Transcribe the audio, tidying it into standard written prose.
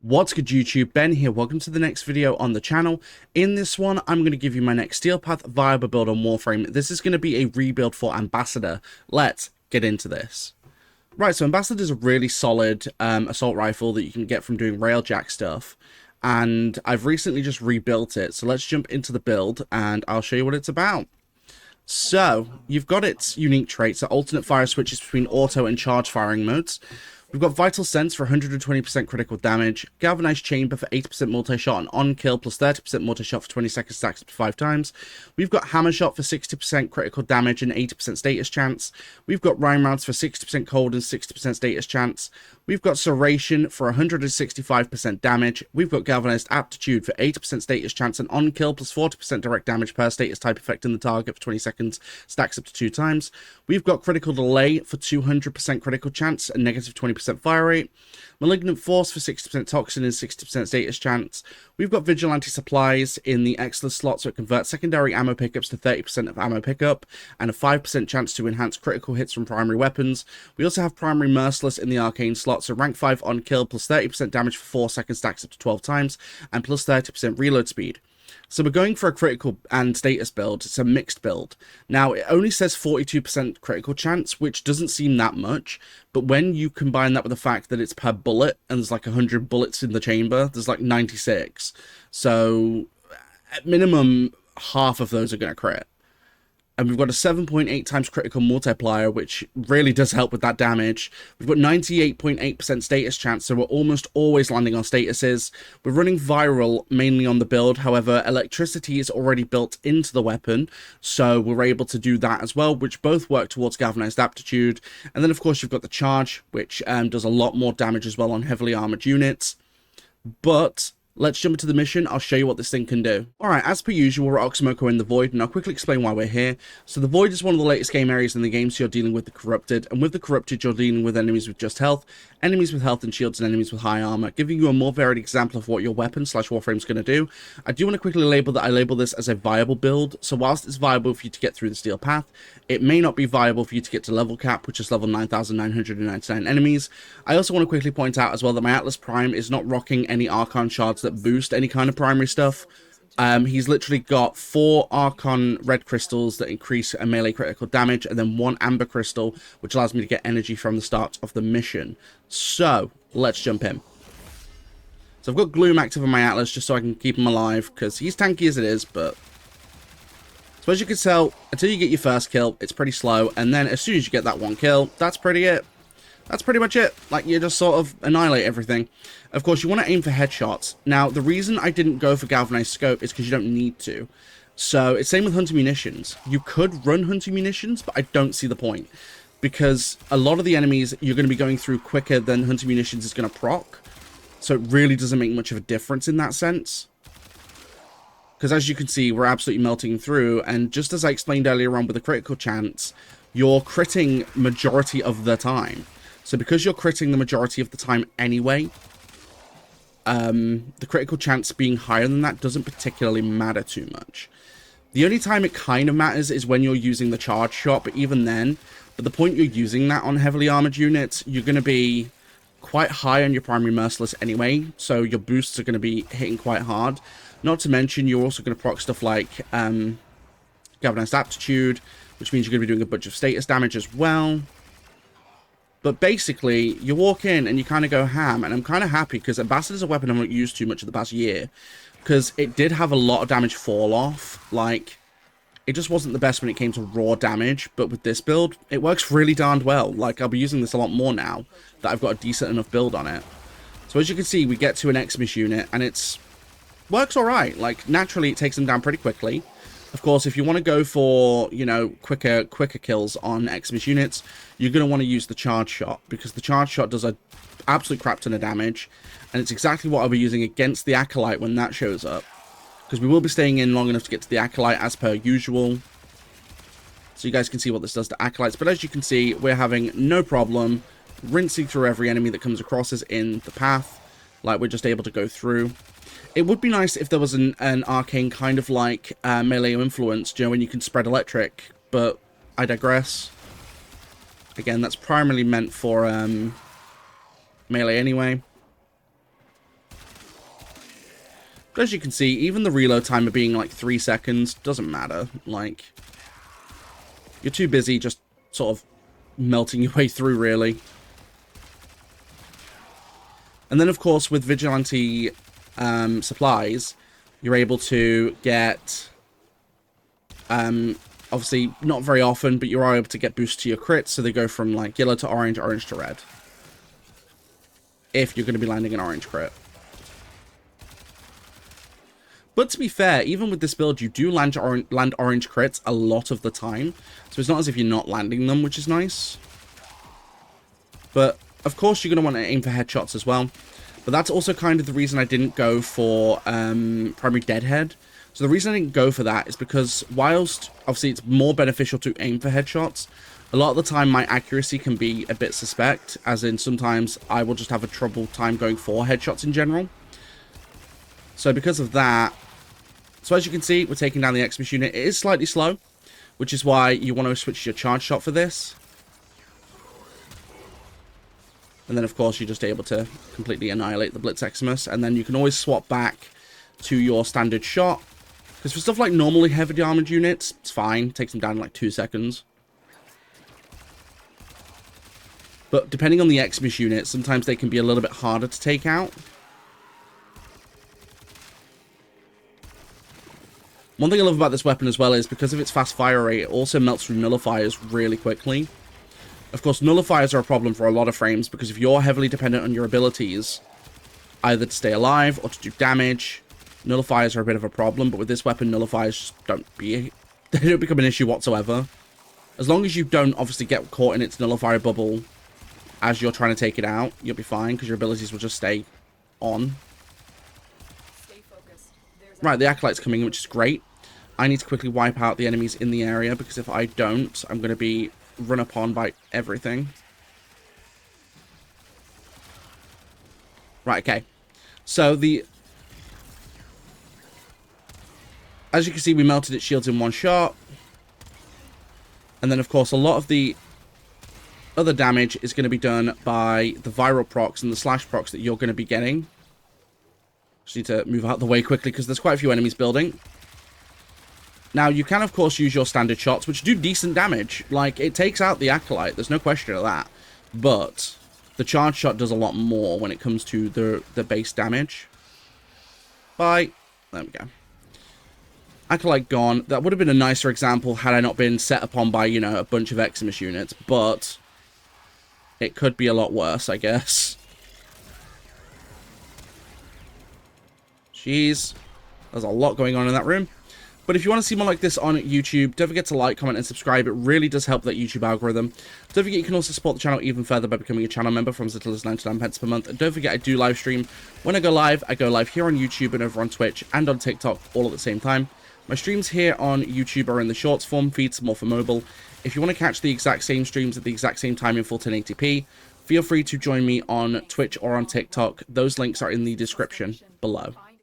What's good YouTube, Ben here, welcome to the next video on the channel. In this one, I'm going to give you my next Steel Path viable build on Warframe. This is going to be a rebuild for Ambassador. Let's get into this. Right, so Ambassador is a really solid assault rifle that you can get from doing railjack stuff. And I've recently just rebuilt it, so let's jump into the build and I'll show you what it's about. So, you've got its unique traits, so alternate fire switches between auto and charge firing modes. We've got Vital Sense for 120% critical damage, Galvanized Chamber for 80% multi-shot and on-kill plus 30% multi-shot for 20 seconds stacks up to 5 times. We've got Hammer Shot for 60% critical damage and 80% status chance. We've got Rhyme Rounds for 60% cold and 60% status chance. We've got Serration for 165% damage. We've got Galvanized Aptitude for 80% status chance and on-kill plus 40% direct damage per status type affecting the target for 20 seconds, stacks up to 2 times. We've got Critical Delay for 200% critical chance and negative 20% fire rate. Malignant Force for 60% toxin and 60% status chance. We've got Vigilante Supplies in the Excellence slot, so it converts secondary ammo pickups to 30% of ammo pickup, and a 5% chance to enhance critical hits from primary weapons. We also have Primary Merciless in the Arcane slot, so rank 5 on kill plus 30% damage for 4 seconds stacks up to 12 times, and plus 30% reload speed. So we're going for a critical and status build. It's a mixed build. Now, it only says 42% critical chance, which doesn't seem that much, but when you combine that with the fact that it's per bullet, and there's like 100 bullets in the chamber, there's like 96. So, at minimum, half of those are going to crit. And we've got a 7.8 times critical multiplier, which really does help with that damage. We've got 98.8% status chance, so we're almost always landing on statuses. We're running viral mainly on the build, however, electricity is already built into the weapon, so we're able to do that as well, which both work towards galvanized aptitude. And then, of course, you've got the charge, which does a lot more damage as well on heavily armored units. But let's jump into the mission. I'll show you what this thing can do. Alright, as per usual, we're Oxymoko in the Void, and I'll quickly explain why we're here. So the Void is one of the latest game areas in the game, so you're dealing with the Corrupted, and with the Corrupted, you're dealing with enemies with just health, enemies with health and shields, and enemies with high armor, giving you a more varied example of what your weapon / Warframe is going to do. I do want to quickly label that I label this as a viable build, so whilst it's viable for you to get through the Steel Path, it may not be viable for you to get to level cap, which is level 9,999 enemies. I also want to quickly point out as well that my Atlas Prime is not rocking any Archon shards that boost any kind of primary stuff. He's literally got 4 Archon red crystals that increase a melee critical damage, and then 1 amber crystal, which allows me to get energy from the start of the mission. So, let's jump in. So I've got Gloom active on my Atlas just so I can keep him alive, because he's tanky as it is, but so as you can tell, until you get your first kill, it's pretty slow, and then as soon as you get that 1 kill, that's pretty much it. Like, you just sort of annihilate everything. Of course, you want to aim for headshots. Now, the reason I didn't go for galvanized scope is because you don't need to. So, it's same with hunting munitions. You could run hunting munitions, but I don't see the point. Because a lot of the enemies you're going to be going through quicker than hunting munitions is going to proc. So, it really doesn't make much of a difference in that sense. Because as you can see, we're absolutely melting through. And just as I explained earlier on with the critical chance, you're critting majority of the time. So because you're critting the majority of the time anyway, the critical chance being higher than that doesn't particularly matter too much. The only time it kind of matters is when you're using the charge shot, but even then, at the point you're using that on heavily armored units, you're going to be quite high on your primary merciless anyway, so your boosts are going to be hitting quite hard. Not to mention, you're also going to proc stuff like galvanized aptitude, which means you're going to be doing a bunch of status damage as well. But basically, you walk in and you kind of go ham, and I'm kind of happy because Ambassador's a weapon I've not used too much in the past year, because it did have a lot of damage fall off. Like, it just wasn't the best when it came to raw damage, but with this build, it works really darned well. Like, I'll be using this a lot more now that I've got a decent enough build on it. So as you can see, we get to an eximus unit, and it's works alright. Like, naturally, it takes them down pretty quickly. Of course, if you want to go for, you know, quicker kills on eximus units, you're going to want to use the charge shot, because the charge shot does an absolute crap ton of damage, and it's exactly what I'll be using against the Acolyte when that shows up, because we will be staying in long enough to get to the Acolyte as per usual, so you guys can see what this does to Acolytes. But as you can see, we're having no problem rinsing through every enemy that comes across us in the path. Like, we're just able to go through. It would be nice if there was an arcane kind of like melee influence, you know, when you can spread electric, but I digress. Again, that's primarily meant for melee anyway. But as you can see, even the reload timer being like 3 seconds doesn't matter. Like, you're too busy just sort of melting your way through, really. And then, of course, with Vigilante supplies, you're able to get, obviously, not very often, but you are able to get boosts to your crits, so they go from, like, yellow to orange, orange to red. If you're going to be landing an orange crit. But to be fair, even with this build, you do land orange crits a lot of the time. So it's not as if you're not landing them, which is nice. But, of course, you're going to want to aim for headshots as well. But that's also kind of the reason I didn't go for primary deadhead. So the reason I didn't go for that is because whilst, obviously, it's more beneficial to aim for headshots, a lot of the time my accuracy can be a bit suspect. As in, sometimes I will just have a trouble time going for headshots in general. So because of that... So as you can see, we're taking down the eximus unit. It is slightly slow, which is why you want to switch to your charge shot for this. And then, of course, you're just able to completely annihilate the blitz eximus. And then you can always swap back to your standard shot. Because for stuff like normally heavily armored units, it's fine. It takes them down in like 2 seconds. But depending on the eximus unit, sometimes they can be a little bit harder to take out. One thing I love about this weapon as well is because of its fast fire rate, it also melts through nullifiers really quickly. Of course, nullifiers are a problem for a lot of frames because if you're heavily dependent on your abilities, either to stay alive or to do damage, nullifiers are a bit of a problem. But with this weapon, nullifiers they don't become an issue whatsoever. As long as you don't obviously get caught in its nullifier bubble as you're trying to take it out, you'll be fine because your abilities will just stay on. Right, the Acolyte's coming, which is great. I need to quickly wipe out the enemies in the area, because if I don't, I'm going to be run upon by everything. Right, okay. So, as you can see, we melted its shields in one shot. And then, of course, a lot of the other damage is going to be done by the viral procs and the slash procs that you're going to be getting. Just need to move out the way quickly because there's quite a few enemies building. Now, you can, of course, use your standard shots, which do decent damage. Like, it takes out the Acolyte. There's no question of that. But the charge shot does a lot more when it comes to the base damage. Bye. There we go. Acolyte gone. That would have been a nicer example had I not been set upon by, you know, a bunch of eximus units. But it could be a lot worse, I guess. Jeez. There's a lot going on in that room. But if you want to see more like this on YouTube, don't forget to like, comment, and subscribe. It really does help that YouTube algorithm. Don't forget you can also support the channel even further by becoming a channel member from as little as 99p per month. And don't forget I do live stream. When I go live here on YouTube and over on Twitch and on TikTok all at the same time. My streams here on YouTube are in the shorts form feeds, more for mobile. If you want to catch the exact same streams at the exact same time in full 1080p, feel free to join me on Twitch or on TikTok. Those links are in the description below.